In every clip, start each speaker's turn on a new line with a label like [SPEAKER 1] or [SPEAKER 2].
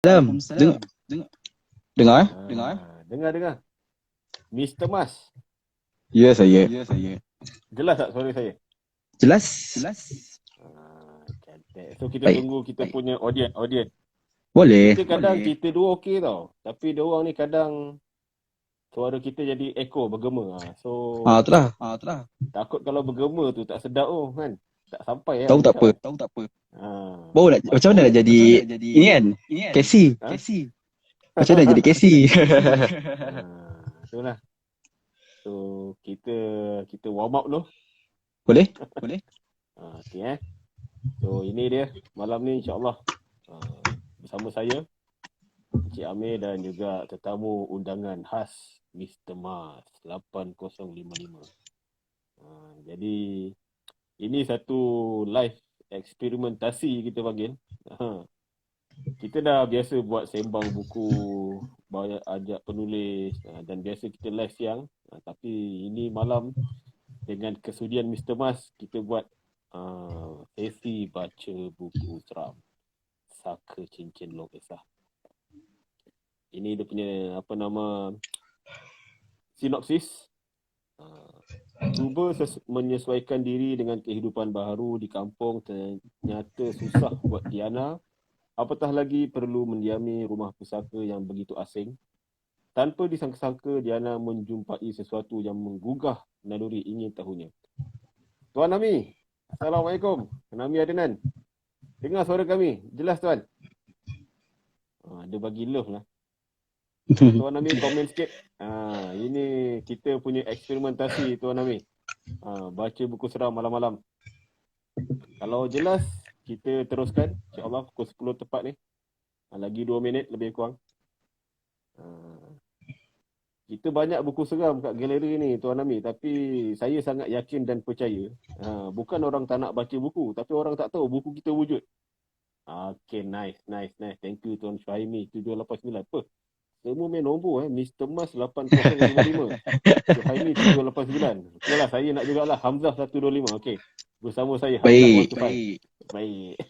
[SPEAKER 1] Salam. Dengar?
[SPEAKER 2] Dengar. Mr. Mas.
[SPEAKER 1] Ya, saya.
[SPEAKER 2] Jelas tak suara saya?
[SPEAKER 1] Jelas?
[SPEAKER 2] Cantik. So kita
[SPEAKER 1] Baik.
[SPEAKER 2] tunggu kita punya audience.
[SPEAKER 1] Boleh.
[SPEAKER 2] Kita kadang kita dua okey tau. Tapi dia orang ni kadang suara kita jadi echo, bergema. So
[SPEAKER 1] Itulah.
[SPEAKER 2] takut kalau bergema tu tak sedap kan. Tak sampai
[SPEAKER 1] Tahu
[SPEAKER 2] aku
[SPEAKER 1] tak apa.
[SPEAKER 2] cakap.
[SPEAKER 1] Baru nak, macam mana nak jadi ini kan? Casey. Macam mana nak jadi Casey?
[SPEAKER 2] Itulah. So kita warm up dulu.
[SPEAKER 1] Boleh?
[SPEAKER 2] Okay. So ini dia malam ni insyaAllah bersama saya Encik Amir dan juga tetamu undangan khas Mr. Mas 8055. Jadi ini satu live eksperimentasi kita panggil. Kita dah biasa buat sembang buku, ajak penulis dan biasa kita live siang. Tapi ini malam dengan kesudian Mr. Mas kita buat sesi baca buku seram Saka Cincin Long Esah. Ini dia punya sinopsis. Cuba menyesuaikan diri dengan kehidupan baru di kampung ternyata susah buat Diana. Apatah lagi perlu mendiami rumah pusaka yang begitu asing. Tanpa disangka-sangka Diana menjumpai sesuatu yang menggugah naluri ingin tahunya. Tuan Ami, Assalamualaikum. Ami Adnan. Dengar suara kami. Jelas tuan? Dia bagi love lah. Tuan Ami komen sikit. Ini kita punya eksperimentasi Tuan Ami. Baca buku seram malam-malam. Kalau jelas, kita teruskan. InsyaAllah pukul 10 tepat ni. Lagi 2 minit lebih kurang. Kita banyak buku seram kat galeri ni Tuan Ami. Tapi saya sangat yakin dan percaya. Bukan orang tak nak baca buku. Tapi orang tak tahu buku kita wujud. Okay, nice. Thank you Tuan Syahimi 789. Apa? Semua main nombor Mr. Mas 8055. Syahimi 789. Okey lah, saya nak jugalah. Hamzah 125. Okey. Bersama saya Hamzah 125. Baik.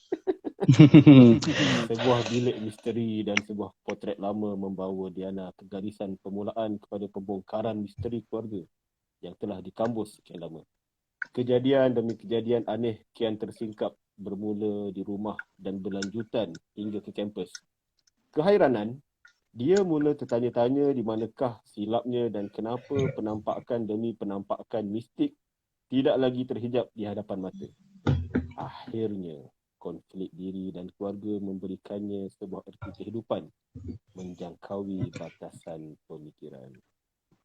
[SPEAKER 2] Sebuah bilik misteri dan sebuah potret lama membawa Diana ke garisan permulaan kepada pembongkaran misteri keluarga yang telah dikambus sekian lama. Kejadian demi kejadian aneh kian tersingkap bermula di rumah dan berlanjutan hingga ke kampus. Kehairanan, dia mula tertanya-tanya di manakah silapnya dan kenapa penampakan demi penampakan mistik tidak lagi terhijab di hadapan mata. Akhirnya, konflik diri dan keluarga memberikannya sebuah erti kehidupan menjangkaui batasan pemikiran.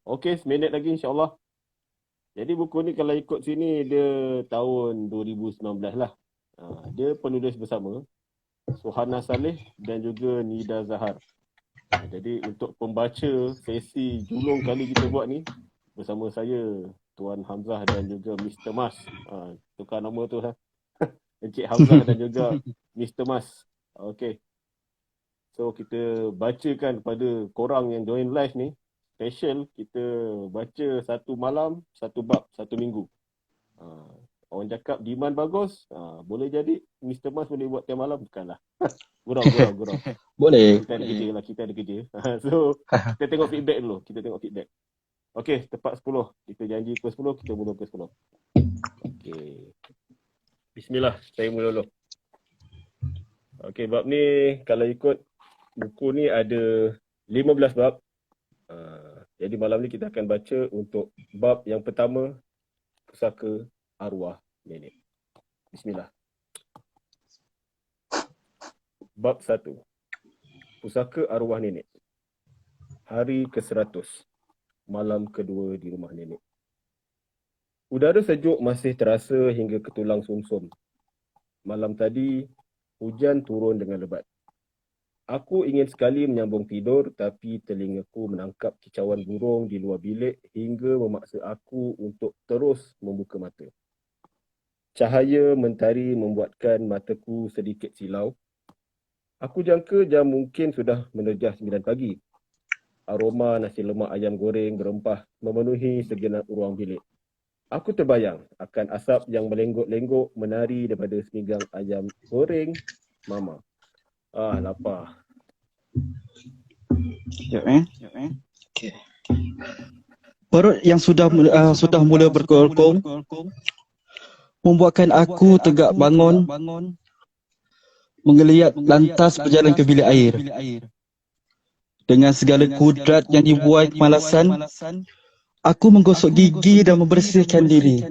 [SPEAKER 2] Okey, seminit lagi insyaAllah. Jadi buku ni kalau ikut sini dia tahun 2019 lah. Dia penulis bersama Suhana Saleh dan juga Nida Zahar. Jadi untuk pembaca sesi julung kali kita buat ni bersama saya Tuan Hamzah dan juga Mr. Mas. Tukar nama tu lah. Encik Hamzah dan juga Mr. Mas. Okey. So kita bacakan kepada korang yang join live ni. Special kita baca satu malam, satu bab, satu minggu. Orang cakap demand bagus, boleh jadi Mr. Mas boleh buat tiap malam, bukanlah. Gurau.
[SPEAKER 1] Boleh.
[SPEAKER 2] Kita ada kerja. So, kita tengok feedback dulu. Okey, tepat 10. Kita janji pukul 10, kita mula pukul 10. Okey. Bismillah, saya mula dulu. Okey, bab ni kalau ikut buku ni ada 15 bab. Jadi malam ni kita akan baca untuk bab yang pertama, Pusaka Arwah Nenek. Bismillah. Bab 1. Pusaka Arwah Nenek. Hari ke-100. Malam kedua di rumah nenek. Udara sejuk masih terasa hingga ke tulang sumsum. Malam tadi, hujan turun dengan lebat. Aku ingin sekali menyambung tidur tapi telingaku menangkap kicauan burung di luar bilik hingga memaksa aku untuk terus membuka mata. Cahaya mentari membuatkan mataku sedikit silau. Aku jangka jam mungkin sudah menerjah 9 pagi. Aroma nasi lemak ayam goreng berempah memenuhi segenap ruang bilik. Aku terbayang akan asap yang melenggok-lenggok menari daripada seminggang ayam goreng Mama. Lapar.
[SPEAKER 1] Sekejap Okay. Perut yang sudah mula berkolkong membuatkan aku tegak bangun, menggeliat lantas berjalan ke bilik air. Dengan segala kudrat yang dibuai kemalasan, aku menggosok gigi dan membersihkan diri.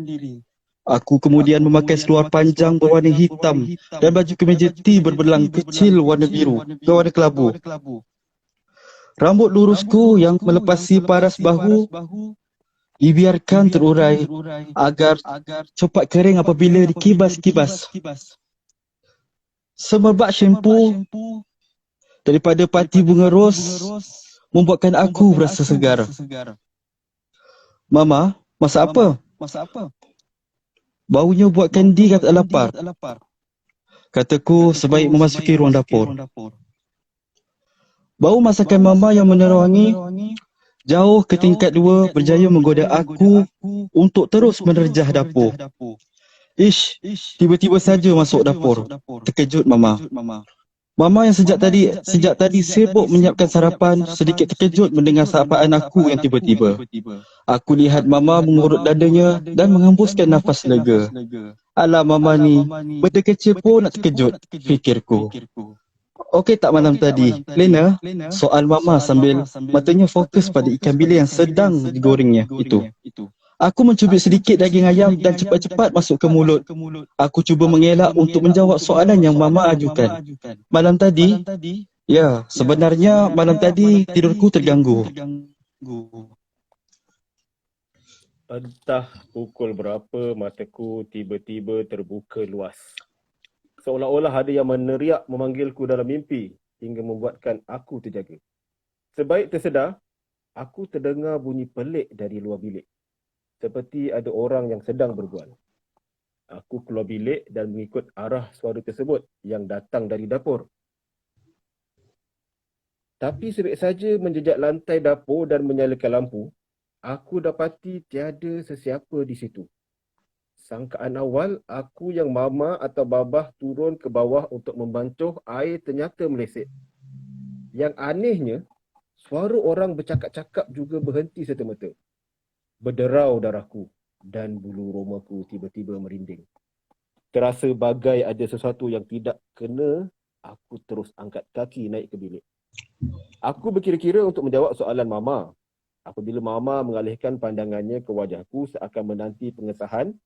[SPEAKER 1] Aku kemudian memakai seluar panjang berwarna hitam dan baju kemeja T berbelang kecil warna biru ke warna kelabu. Rambut lurusku yang melepasi paras bahu dibiarkan terurai agar cepat kering apabila dikibas-kibas. Semerbak syampu daripada pati bunga ros membuatkan aku berasa segar. Mama, masak apa? Baunya buatkan Di kata lapar. Kataku sebaik memasuki ruang dapur. Bau masakan Mama yang menerangi jauh ke tingkat 2 berjaya menggoda aku untuk terus menerjah dapur. Ish, tiba-tiba saja masuk dapur. Terkejut Mama. Mama yang sejak tadi sibuk menyiapkan sarapan, sedikit terkejut mendengar sapaan aku yang tiba-tiba. Aku lihat Mama mengurut dadanya dan menghembuskan nafas lega. Alah Mama ni, benda kecil pun nak terkejut, fikirku. Okey tak malam tadi, Lena? Soal Mama sambil matanya fokus pada ikan bilis yang sedang digorengnya itu. Aku mencubit sedikit daging ayam dan cepat-cepat masuk ke mulut. Aku cuba mengelak untuk menjawab soalan yang Mama ajukan. Malam tadi? Ya, sebenarnya malam tadi tidurku terganggu.
[SPEAKER 2] Entah pukul berapa mataku tiba-tiba terbuka luas. Seolah-olah ada yang meneriak memanggilku dalam mimpi hingga membuatkan aku terjaga. Sebaik tersedar, aku terdengar bunyi pelik dari luar bilik. Seperti ada orang yang sedang berbual. Aku keluar bilik dan mengikut arah suara tersebut yang datang dari dapur. Tapi sebab saja menjejak lantai dapur dan menyalakan lampu, aku dapati tiada sesiapa di situ. Sangkaan awal, aku yang Mama atau Babah turun ke bawah untuk membancuh air ternyata meleset. Yang anehnya, suara orang bercakap-cakap juga berhenti serta-merta. Berderau darahku dan bulu romaku tiba-tiba merinding. Terasa bagai ada sesuatu yang tidak kena, aku terus angkat kaki naik ke bilik. Aku berkira-kira untuk menjawab soalan Mama. Apabila Mama mengalihkan pandangannya ke wajahku seakan menanti pengesahan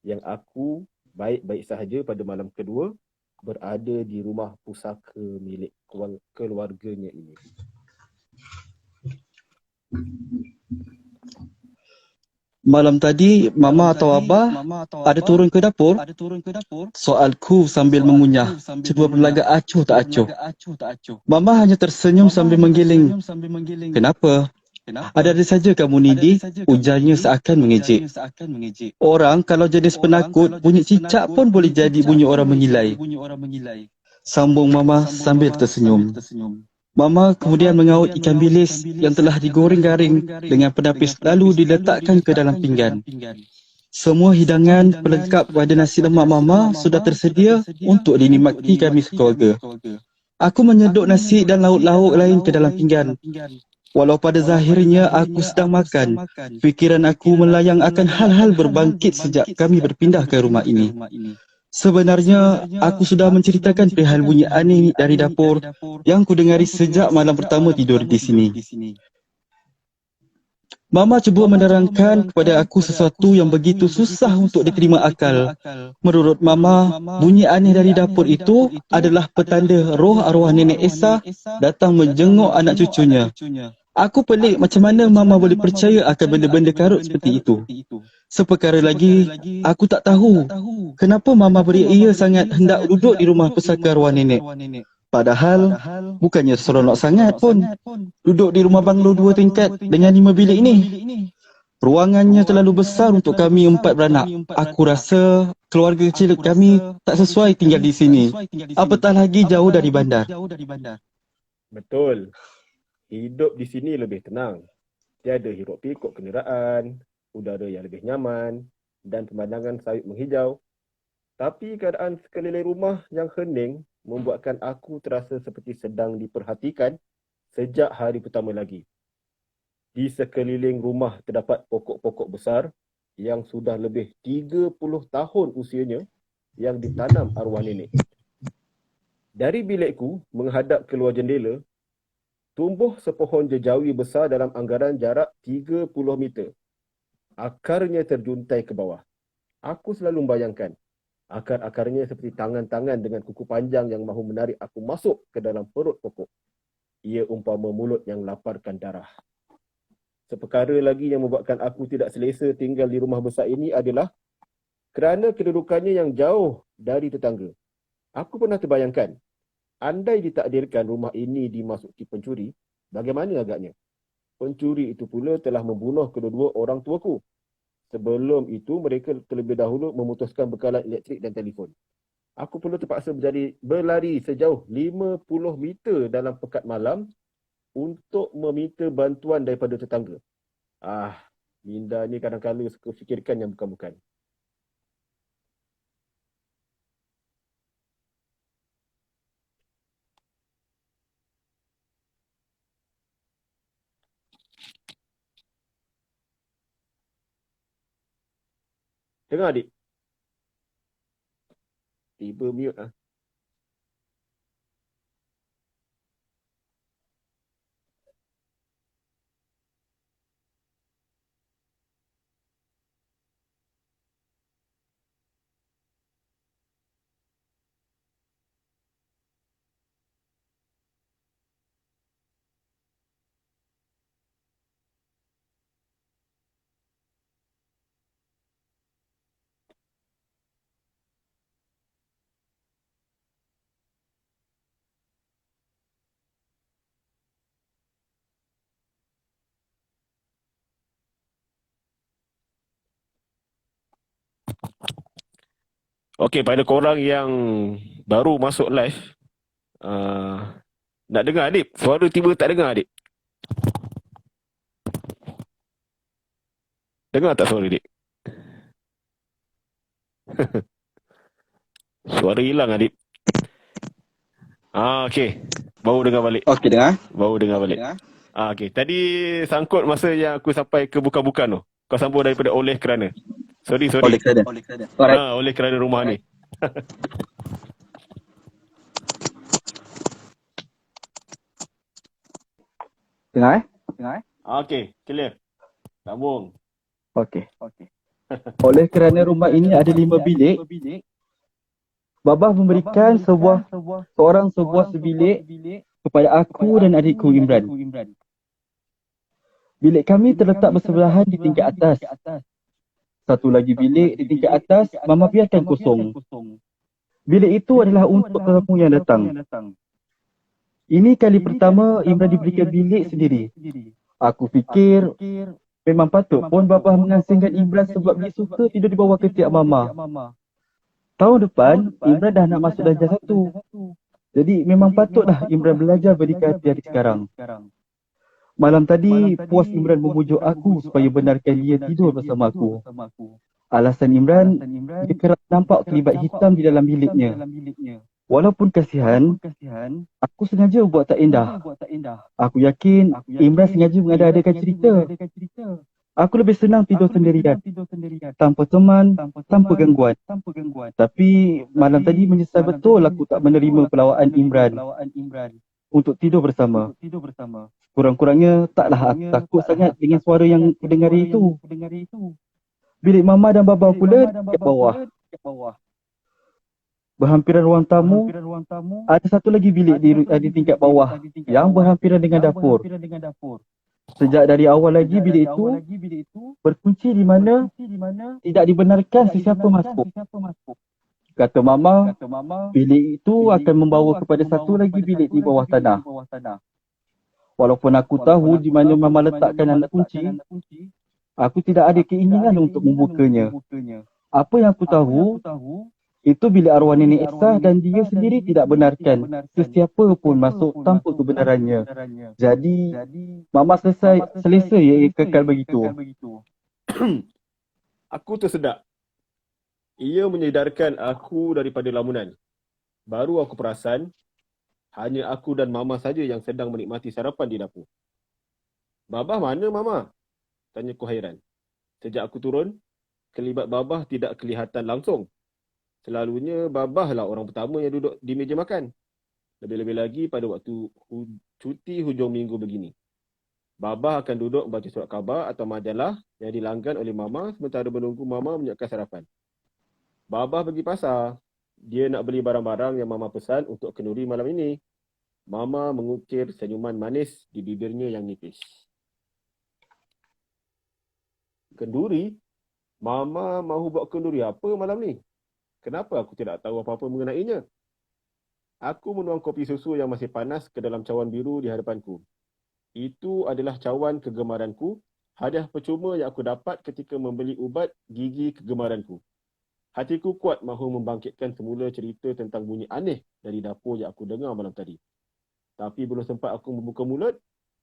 [SPEAKER 2] yang aku baik-baik sahaja pada malam kedua berada di rumah pusaka milik keluarganya ini.
[SPEAKER 1] Malam tadi, Mama atau Abah ada turun ke dapur? Soalku sambil mengunyah, cuba berlagak acuh tak acuh. Mama hanya tersenyum sambil menggiling. Kenapa? Ada-ada saja kamu ni, Di, ujarnya seakan mengejek. Orang kalau jenis penakut, bunyi cicak pun boleh jadi bunyi orang mengilai. Sambung Mama sambil tersenyum. Mama kemudian mengaut ikan bilis yang telah digoreng garing dengan penapis lalu diletakkan ke dalam pinggan. Semua hidangan pelengkap pada nasi lemak Mama sudah tersedia untuk dinikmati kami sekeluarga. Aku menyeduk nasi dan lauk-lauk lain ke dalam pinggan. Walau pada zahirnya aku sedang makan, fikiran aku melayang akan hal-hal berbangkit sejak kami berpindah ke rumah ini. Sebenarnya, aku sudah menceritakan perihal bunyi aneh dari dapur yang kudengari sejak malam pertama tidur di sini. Mama cuba menerangkan kepada aku sesuatu yang begitu susah untuk diterima akal. Menurut Mama, bunyi aneh dari dapur itu adalah petanda roh arwah Nenek Esa datang menjenguk anak cucunya. Aku pelik macam mana Mama boleh percaya akan benda-benda karut seperti itu. Seperkara lagi, aku tak tahu kenapa Mama beria sangat hendak duduk di rumah pusaka arwah nenek. Padahal, bukannya seronok sangat pun duduk di rumah banglo 2 tingkat dengan 5 bilik ini. Ruangannya terlalu besar untuk kami 4 beranak. Aku rasa keluarga kecil kami tak sesuai tinggal di sini. Apatah lagi jauh dari bandar.
[SPEAKER 2] Betul. Hidup di sini lebih tenang. Tiada hiruk pikuk kenderaan, udara yang lebih nyaman dan pemandangan sawit menghijau. Tapi keadaan sekeliling rumah yang hening membuatkan aku terasa seperti sedang diperhatikan sejak hari pertama lagi. Di sekeliling rumah terdapat pokok-pokok besar yang sudah lebih 30 tahun usianya yang ditanam arwah nenek. Dari bilikku menghadap keluar jendela, tumbuh sepohon jejawi besar dalam anggaran jarak 30 meter. Akarnya terjuntai ke bawah. Aku selalu membayangkan akar-akarnya seperti tangan-tangan dengan kuku panjang yang mahu menarik aku masuk ke dalam perut pokok. Ia umpama mulut yang laparkan darah. Seperkara lagi yang membuatkan aku tidak selesa tinggal di rumah besar ini adalah kerana kedudukannya yang jauh dari tetangga. Aku pernah terbayangkan, andai ditakdirkan rumah ini dimasuki pencuri, bagaimana agaknya? Pencuri itu pula telah membunuh kedua-dua orang tuaku. Sebelum itu, mereka terlebih dahulu memutuskan bekalan elektrik dan telefon. Aku pula terpaksa berlari sejauh 50 meter dalam pekat malam untuk meminta bantuan daripada tetangga. Minda ni kadang-kadang suka fikirkan yang bukan-bukan. Dengar adik? Tiba mute ah. Okey, pada korang yang baru masuk live, nak dengar adik? Suara tiba tak dengar adik? Dengar tak suara adik? Suara hilang adik. Okey. Baru dengar balik.
[SPEAKER 1] Okey, dengar.
[SPEAKER 2] Baru dengar balik. Okey. Tadi sangkut masa yang aku sampai ke bukan-bukan tu. Kau sambung daripada oleh kerana. Sorry.
[SPEAKER 1] Oleh kerana. Alright.
[SPEAKER 2] Oleh kerana rumah ni.
[SPEAKER 1] Dengar
[SPEAKER 2] Okey, clear. Sambung.
[SPEAKER 1] Okey. Oleh kerana rumah ini ada 5 bilik, Babah memberikan seorang sebilik kepada aku dan adikku Imran. Bilik kami terletak bersebelahan di tingkat atas. Satu lagi bilik di tingkat atas, Mama biarkan kosong. Bilik itu adalah untuk tetamu yang datang. Ini kali pertama Imran diberikan bilik sendiri. Aku fikir memang patut pun Babah mengasingkan Imran sebab dia suka tidur di bawah ketiak Mama. Tahun depan, Imran dah nak masuk darjah 1. Jadi memang patutlah Imran belajar berdikari dari sekarang. Malam tadi, puas Imran memujuk aku supaya benarkan dia tidur bersama aku. Alasan Imran, dia kerap nampak kelibat hitam di dalam biliknya. Walaupun kasihan, aku sengaja buat tak indah. Aku yakin Imran sengaja mengada-adakan cerita. Aku lebih senang tidur sendirian, tanpa teman, tanpa gangguan. Tapi malam tadi menyesal betul aku tak menerima pelawaan Imran untuk tidur bersama. Kurang-kurangnya taklah aku takut sangat dengan suara yang kudengari itu. Bilik Mama dan Baba pula di bawah. Berhampiran ruang tamu, ada satu lagi bilik di tingkat bawah yang berhampiran dengan dapur. Sejak dari awal lagi bilik itu berkunci di mana tidak dibenarkan sesiapa masuk. Kata Mama, bilik itu akan membawa kepada satu lagi bilik di bawah tanah. Walaupun aku tahu di mana Mama letakkan anak kunci, aku tidak ada keinginan untuk membukanya. Apa yang aku tahu, itu bilik arwah nenek Esa dan dia sendiri tidak benarkan sesiapa pun masuk tanpa kebenarannya. Jadi, Mama selesa ia kekal begitu.
[SPEAKER 2] Aku tersedak. Ia menyedarkan aku daripada lamunan. Baru aku perasan, Hanya aku dan Mama saja yang sedang menikmati sarapan di dapur. Babah mana Mama? Tanyaku hairan. Sejak aku turun, kelibat Babah tidak kelihatan langsung. Selalunya Babah lah orang pertama yang duduk di meja makan. Lebih-lebih lagi pada waktu cuti hujung minggu begini. Babah akan duduk membaca surat khabar atau majalah yang dilanggan oleh Mama sementara menunggu Mama menyiapkan sarapan. Babah pergi pasar. Dia nak beli barang-barang yang Mama pesan untuk kenduri malam ini. Mama mengukir senyuman manis di bibirnya yang nipis. Kenduri? Mama mahu buat kenduri apa malam ni? Kenapa aku tidak tahu apa-apa mengenainya? Aku menuang kopi susu yang masih panas ke dalam cawan biru di hadapanku. Itu adalah cawan kegemaranku, hadiah percuma yang aku dapat ketika membeli ubat gigi kegemaranku. Hatiku kuat mahu membangkitkan semula cerita tentang bunyi aneh dari dapur yang aku dengar malam tadi. Tapi belum sempat aku membuka mulut,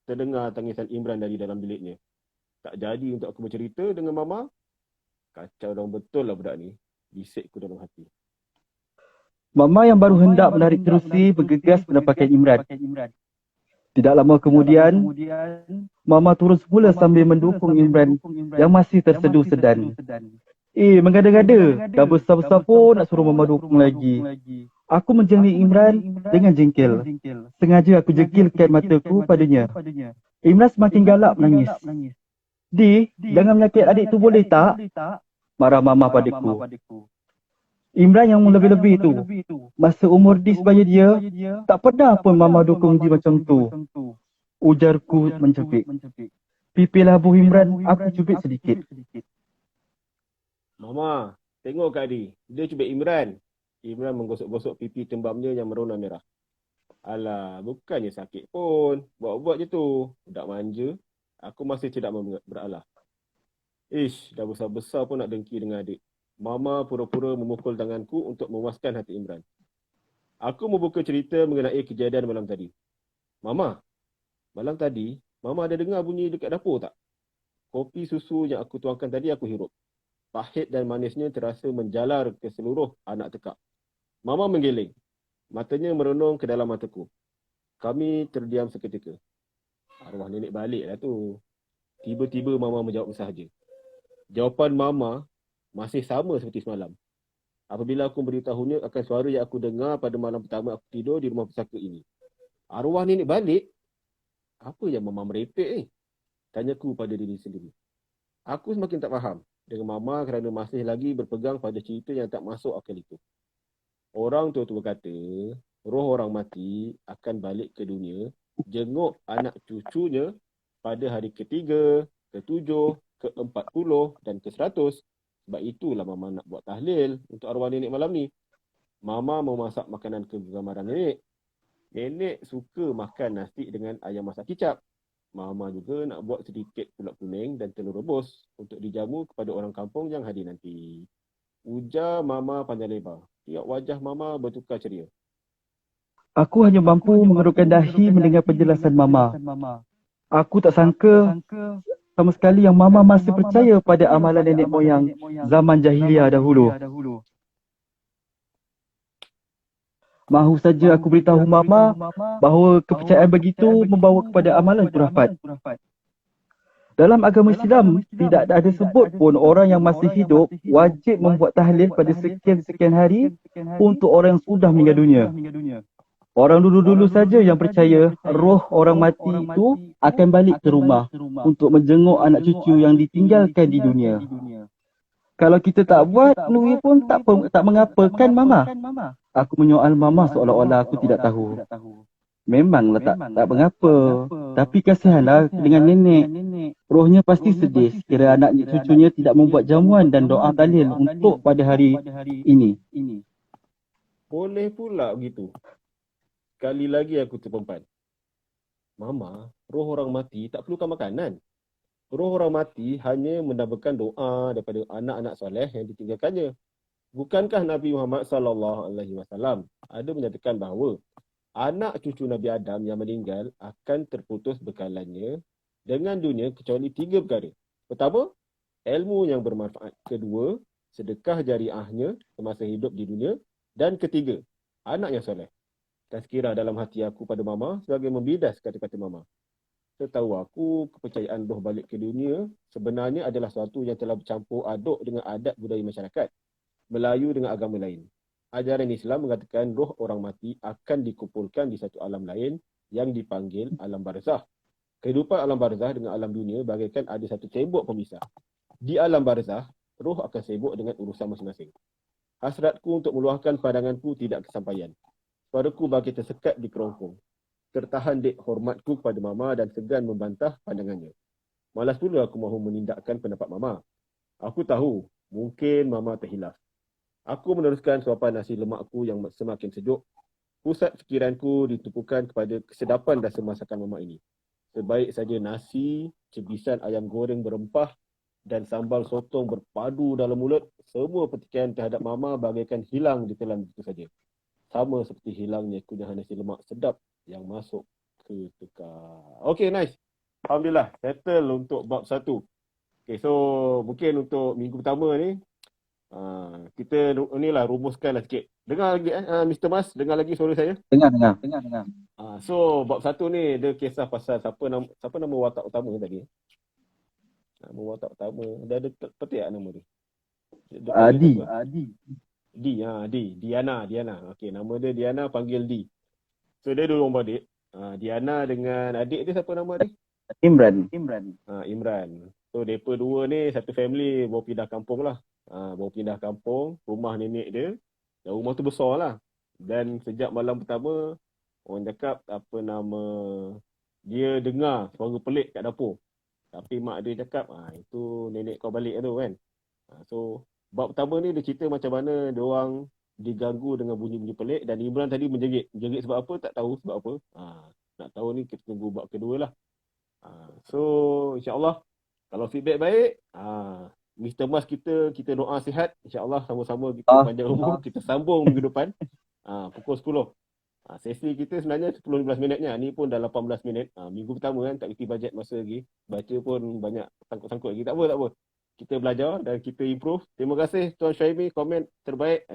[SPEAKER 2] terdengar tangisan Imran dari dalam biliknya. Tak jadi untuk aku bercerita dengan Mama. Kacau dong betul lah budak ni. Bisikku dalam hati.
[SPEAKER 1] Mama yang baru hendak menarik kerusi bergegas mendapatkan Imran. Tidak lama kemudian, Mama turun semula sambil mendukung Imran yang masih terseduh sedan. Mengada-gada. Dah besar-besar pun nak suruh Mama dukung lagi. Aku menjengik Imran dengan jengkel. Sengaja aku jengkilkan mataku padanya. Imran semakin galak menangis. Di, jangan menyakit adik tu boleh tak? Marah Mama padaku. Imran yang lebih-lebih tu, masa umur di sebaya dia, tak pernah pun Mama dukung dia macam tu. Ujarku mencepik. Pipi labuh Imran, aku cubit sedikit.
[SPEAKER 2] Mama, tengok Kak Adi. Dia cubit Imran. Imran menggosok-gosok pipi tembamnya yang merona merah. Alah, bukannya sakit pun. Buat-buat je tu. Budak manja. Aku masih tidak beralah. Ish, dah besar-besar pun nak dengki dengan adik. Mama pura-pura memukul tanganku untuk memuaskan hati Imran. Aku membuka cerita mengenai kejadian malam tadi. Mama, malam tadi, Mama ada dengar bunyi dekat dapur tak? Kopi susu yang aku tuangkan tadi aku hirup. Pahit dan manisnya terasa menjalar ke seluruh anak tekak. Mama menggeleng. Matanya merenung ke dalam mataku. Kami terdiam seketika. Arwah nenek baliklah tu. Tiba-tiba Mama menjawab sahaja. Jawapan Mama masih sama seperti semalam. Apabila aku beritahunya akan suara yang aku dengar pada malam pertama aku tidur di rumah pusaka ini. Arwah nenek balik? Apa yang Mama merepek ni? Tanyaku pada diri sendiri. Aku semakin tak faham dengan Mama kerana masih lagi berpegang pada cerita yang tak masuk akal itu. Orang tua-tua kata, roh orang mati akan balik ke dunia, jenguk anak cucunya pada hari ke-3, ke-7, ke-40 dan ke-100. Sebab itulah Mama nak buat tahlil untuk arwah nenek malam ni. Mama memasak makanan kegemaran nenek. Nenek suka makan nasi dengan ayam masak kicap. Mama juga nak buat sedikit pulut kuning dan telur rebus untuk dijamu kepada orang kampung yang hadir nanti. Ujar Mama panjang lebar. Tiap wajah Mama bertukar ceria.
[SPEAKER 1] Aku hanya mampu mengerutkan dahi mendengar penjelasan Mama. Aku tak sangka sama sekali yang Mama masih percaya pada amalan nenek moyang zaman jahiliah dahulu. Mahu saja aku beritahu Mama bahawa kepercayaan begitu membawa kepada amalan khurafat. Dalam agama Islam, tidak ada sebut pun orang yang masih hidup wajib membuat tahlil pada sekian-sekian hari untuk orang yang sudah meninggal dunia. Orang dulu-dulu saja yang percaya roh orang mati itu akan balik ke rumah untuk menjenguk anak cucu yang ditinggalkan di dunia. Kalau kita tak buat, Nui pun tak mengapa kan Mama? Aku menyoal Mama seolah-olah aku tidak tahu. Memanglah tak mengapa. Tapi kasihanlah dengan nenek. Rohnya pasti sedih sekira anak cucunya tidak membuat jamuan dan doa tahlil untuk pada hari ini.
[SPEAKER 2] Boleh pula begitu. Sekali lagi aku terpempan. Mama, roh orang mati tak perlukan makanan. Roh orang mati hanya mendapatkan doa daripada anak-anak soleh yang ditinggalkannya. Bukankah Nabi Muhammad SAW ada menyatakan bahawa anak cucu Nabi Adam yang meninggal akan terputus bekalannya dengan dunia kecuali 3 perkara. Pertama, ilmu yang bermanfaat. Kedua, sedekah jariahnya semasa hidup di dunia. Dan ketiga, anak yang soleh. Tazkirah dalam hati aku pada mama sebagai membidas kata-kata mama. Setahu aku, kepercayaan roh balik ke dunia sebenarnya adalah sesuatu yang telah bercampur aduk dengan adat budaya masyarakat Melayu dengan agama lain. Ajaran Islam mengatakan roh orang mati akan dikumpulkan di satu alam lain yang dipanggil alam barzah. Kehidupan alam barzah dengan alam dunia bagaikan ada satu tembok pemisah. Di alam barzah, roh akan sibuk dengan urusan masing-masing. Hasratku untuk meluahkan pandanganku tidak kesampaian. Suaraku bagi tersekat di kerongkong. Tertahan dek hormatku kepada mama dan segan membantah pandangannya. Malas pula aku mahu menindakkan pendapat mama. Aku tahu, mungkin mama terhilaf. Aku meneruskan suapan nasi lemakku yang semakin sejuk. Pusat fikiranku ditumpukan kepada kesedapan rasa masakan mama ini. Sebaik saja nasi, cebisan ayam goreng berempah dan sambal sotong berpadu dalam mulut, semua petikan terhadap mama bagaikan hilang ditelan begitu saja. Sama seperti hilangnya kunyahan nasi lemak sedap yang masuk ke tekar. Okay, nice. Alhamdulillah, settle untuk bab 1. Okay, so mungkin untuk minggu pertama ni, kita inilah rumuskanlah sikit. Dengar lagi Mr. Mas, dengar lagi suara saya?
[SPEAKER 1] Dengar.
[SPEAKER 2] So bab 1 ni dia kisah pasal siapa nama watak utama tadi? Nama watak utama, dia ada petik tak nama dia? Adi. Diana. Okey, nama dia Diana, panggil Di. So dia dua orang beradik. Diana dengan adik dia siapa nama dia?
[SPEAKER 1] Imran.
[SPEAKER 2] Imran. So mereka dua ni satu family baru pindah kampung lah. Baru pindah kampung, rumah nenek dia. Dan rumah tu besar lah. Dan sejak malam pertama, orang cakap apa nama, dia dengar suara pelik kat dapur. Tapi mak dia cakap, itu nenek kau balik tu kan. So bab pertama ni dia cerita macam mana diorang diganggu dengan bunyi-bunyi pelik dan Imran tadi menjerit. Menjerit sebab apa? Tak tahu sebab apa. Nak tahu ni kita tunggu bab kedua lah. So insyaAllah kalau feedback baik, Mr. Mas kita doa sihat. InsyaAllah sama-sama kita panjang umur. Kita sambung minggu depan. Pukul 10. Sesi kita sebenarnya 10-15 minitnya. Ni pun dah 18 minit. Minggu pertama kan tak reti bajet masa lagi. Baca pun banyak sangkut-sangkut lagi. Tak apa. Kita belajar dan kita improve. Terima kasih Tuan Syaimi, komen terbaik.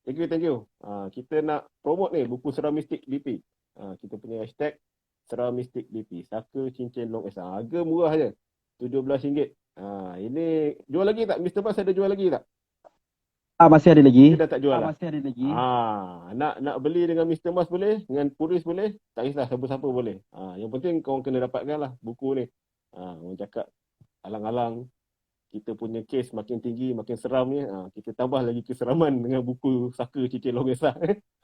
[SPEAKER 2] Thank you. Kita nak promote ni buku Seram Mistik DP. Kita punya hashtag Seram Mistik DP. Saka cincin long esa. Harga murah je. RM17. Ini jual lagi tak? Mr. Mas ada jual lagi tak?
[SPEAKER 1] Masih ada lagi.
[SPEAKER 2] Dia dah tak jual lah. Nak beli dengan Mr. Mas boleh, dengan Puris boleh, tak kisah siapa-siapa boleh. Yang penting kau kena dapatkan lah buku ni. Orang cakap alang-alang kita punya kes makin tinggi, makin seram ni, kita tambah lagi keseraman dengan buku Saka Cincin Long Esah.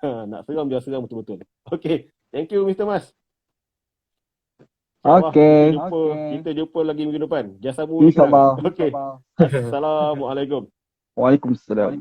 [SPEAKER 2] Nak seram, biar seram betul-betul. Okay, thank you Mr. Mas.
[SPEAKER 1] Okay.
[SPEAKER 2] Kita jumpa lagi minggu depan. Jasamu.
[SPEAKER 1] InsyaAllah.
[SPEAKER 2] Okay. Assalamualaikum.
[SPEAKER 1] Waalaikumsalam.